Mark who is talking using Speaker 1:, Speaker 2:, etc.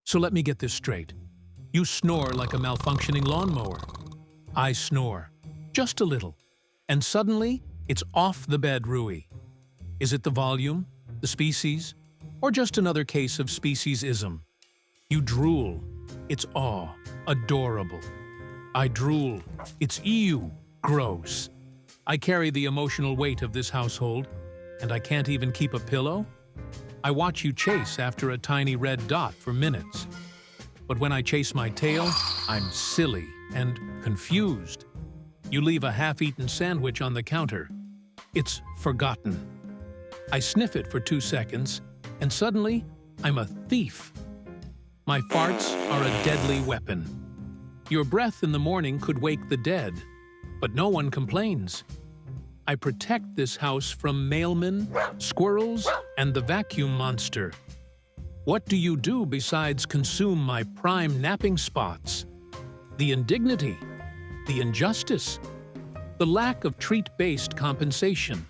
Speaker 1: So let me get this straight. You snore like a malfunctioning lawnmower. I snore, just a little, and suddenly it's off the bed, Rui. Is it the volume, the species, or just another case of speciesism? You drool. It's awe, adorable. I drool. It's ew, gross. I carry the emotional weight of this household, and I can't even keep a pillow? I watch you chase after a tiny red dot for minutes. But when I chase my tail, I'm silly and confused. You leave a half-eaten sandwich on the counter. It's forgotten. I sniff it for 2 seconds, and suddenly, I'm a thief. My farts are a deadly weapon. Your breath in the morning could wake the dead, but no one complains. I protect this house from mailmen, squirrels, and the vacuum monster. What do you do besides consume my prime napping spots? The indignity, the injustice, the lack of treat-based compensation.